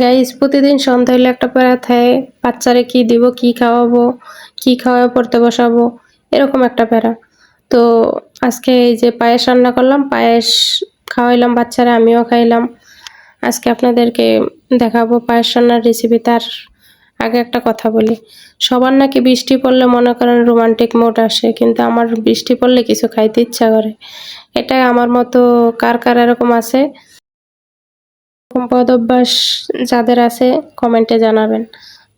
Guys প্রতিদিন সন্ধ্যা হইলে একটা প্যারা থাকে, বাচ্চারে কি দিব, কি খাওয়াবো, কি খাওয়ায় পড়তে বসাবো, এরকম একটা প্যারা। তো আজকে এই যে পায়েস রান্না করলাম, পায়েস খাওয়াইলাম বাচ্চারা, আমিও খাইলাম। আজকে আপনাদেরকে দেখাবো পায়েস রান্নার রেসিপি। তার আগে একটা কথা বলি, সবার নাকি বৃষ্টি পড়লে মনে করেন রোমান্টিক মুড আসে, কিন্তু আমার বৃষ্টি পড়লে কিছু খাইতে ইচ্ছা করে। এটা আমার মতো কার কার এরকম আছে, এরকম বদ অভ্যাস যাদের আছে কমেন্টে জানাবেন।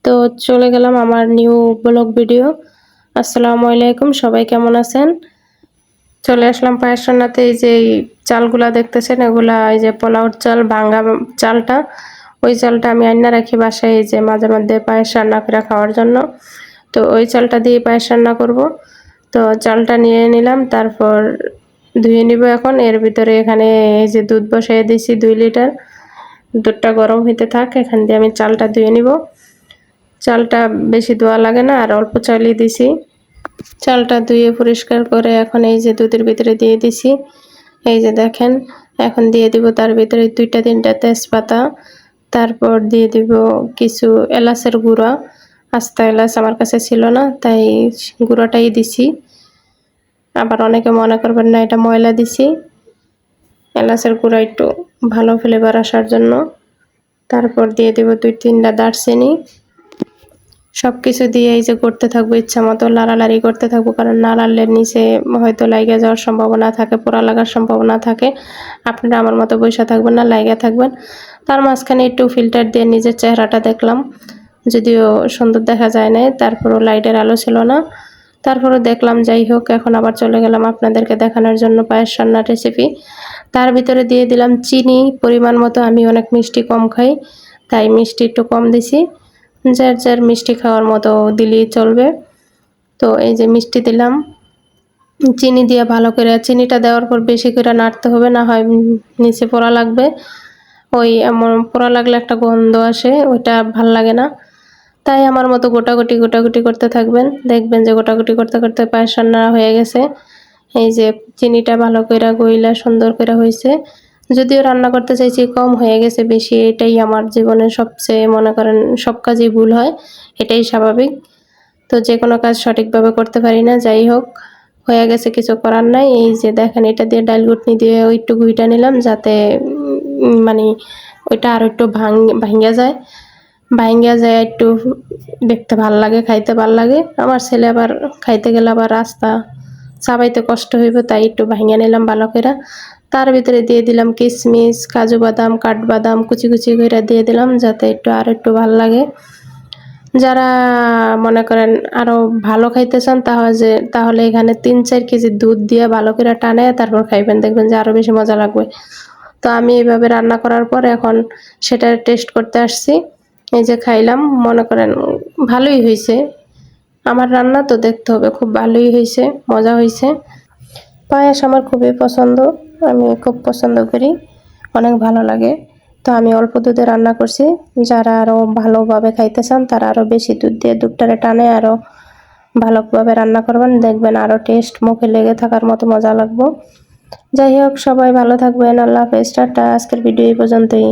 তো চলে গেলাম আমার নিউ ব্লগ ভিডিও। আসসালামু আলাইকুম, সবাই কেমন আছেন? চলে আসলাম পায়েস রান্নাতে। এই যে এই চালগুলা দেখতেছেন, এগুলা এই যে পোলাওর চাল, ভাঙ্গা চালটা, ওই চালটা আমি আইনা রাখি বাসায়, এই যে মাঝে মধ্যে পায়েস রান্না করে খাওয়ার জন্য। তো ওই চালটা দিয়ে পায়েস রান্না করব। তো চালটা নিয়ে নিলাম, তারপর ধুয়ে নিব। এখন এর ভিতরে এখানে এই যে দুধ বসাই দিয়েছি 2 লিটার। দুধটা গরম হইতে থাক, এখান দিয়ে আমি চালটা ধুয়ে নিব। চালটা বেশি ধোয়া লাগে না, আর অল্প চালই দিছি। চালটা ধুয়ে পরিষ্কার করে এখন এই যে দুধের ভিতরে দিয়ে দিছি। এই যে দেখেন, এখন দিয়ে দিব তার ভিতরে 2-3টা তেজপাতা, তারপর দিয়ে দিব কিছু এলাচের গুঁড়া। আস্তা এলাচ আমার কাছে ছিল না, তাই গুঁড়াটাই দিছি। আবার অনেকে মনে করবেন না এটা ময়লা দিছি, এলাচের গুঁড়া একটু ভালো ফ্লেভার আসার জন্য। তারপর দিয়ে দেব 2-3টা দারচিনি। সবকিছু দিয়ে এই যে করতে থাকবো, ইচ্ছা মতো লাড়ালাড়ি করতে থাকবো, কারণ না লাড়লে নিচে হয়তো লাইগা যাওয়ার সম্ভাবনা থাকে, পোড়া লাগার সম্ভাবনা থাকে। আপনারা আমার মতো বসে থাকবেন না, লাইগা থাকবেন। তার মাঝখানে একটু ফিল্টার দিয়ে নিজের চেহারাটা দেখলাম, যদিও সুন্দর দেখা যায় না, তারপরও লাইটের আলো ছিল না, তারপরও দেখলাম। যাই হোক, এখন আবার চলে গেলাম আপনাদেরকে দেখানোর জন্য পায়েস রান্নার রেসিপি। তার ভিতরে দিয়ে দিলাম চিনি পরিমাণ মতো। আমি অনেক মিষ্টি কম খাই, তাই মিষ্টি একটু কম দিছি। যার যার মিষ্টি খাওয়ার মতো দিলেই চলবে। তো এই যে মিষ্টি দিলাম, চিনি দিয়ে ভালো করে, চিনিটা দেওয়ার পর বেশি করে নাড়তে হবে, না হয় নিচে পোড়া লাগবে। ওই এমন পোড়া লাগলে একটা গন্ধ আসে, ওইটা ভাল লাগে না। তাই আমার মতো গোটাগুটি গোটাগুটি করতে থাকবেন, দেখবেন যে গোটাগুটি করতে করতে পায়েস রান্না হয়ে গেছে। এই যে চিনিটা ভালো করে গইলা সুন্দর করে হয়েছে। যদিও রান্না করতে চাইছি কম হয়ে গেছে বেশি, এটাই আমার জীবনের সবচেয়ে মনে করেন সব কাজেই ভুল হয়, এটাই স্বাভাবিক। তো যে কোনো কাজ সঠিকভাবে করতে পারি না। যাই হোক, হয়ে গেছে, কিছু করার নাই। এই যে দেখেন, এটা দিয়ে ডাল ঘুটনি দিয়ে ওই একটু গুইটা নিলাম, যাতে মানে ওইটা আর একটু ভাঙ্গা যায়, একটু দেখতে ভাল লাগে, খাইতে ভাল লাগে। আমার ছেলে আবার খাইতে গেলে আবার রাস্তা চাবাইতে কষ্ট হইব, তাই একটু ভাঙ্গা নিলাম ভালো করে। তার ভিতরে দিয়ে দিলাম কিশমিশ, কাজু বাদাম, কাঠবাদাম কুচি কুচি করে দিয়ে দিলাম, যাতে আর একটু ভাল লাগে। যারা মনে করেন আরো ভালো খাইতে চান, তাহলে এখানে 3-4 কেজি দুধ দিয়ে ভালো করে টানায় তারপর খাইবেন, দেখবেন যে আরো বেশি মজা লাগবে। তো আমি এইভাবে রান্না করার পর এখন সেটা টেস্ট করতে আসছি। এই যে খাইলাম, মনে করেন ভালোই হয়েছে। আমার রান্না তো দেখতে হবে, খুব ভালোই হয়েছে, মজা হয়েছে। পায়েস আমার খুবই পছন্দ, আমি খুব পছন্দ করি, অনেক ভালো লাগে। তো আমি অল্প দুধে রান্না করছি। যারা আরও ভালোভাবে খাইতে চান তারা আরও বেশি দুধ দিয়ে দুধটারে টানে আরও ভালোভাবে রান্না করবেন, দেখবেন আরও টেস্ট মুখে লেগে থাকার মতো মজা লাগবে। যাই হোক, সবাই ভালো থাকবেন। আল্লাহ হাফেজ, টাটা। আজকের ভিডিও এই পর্যন্তই।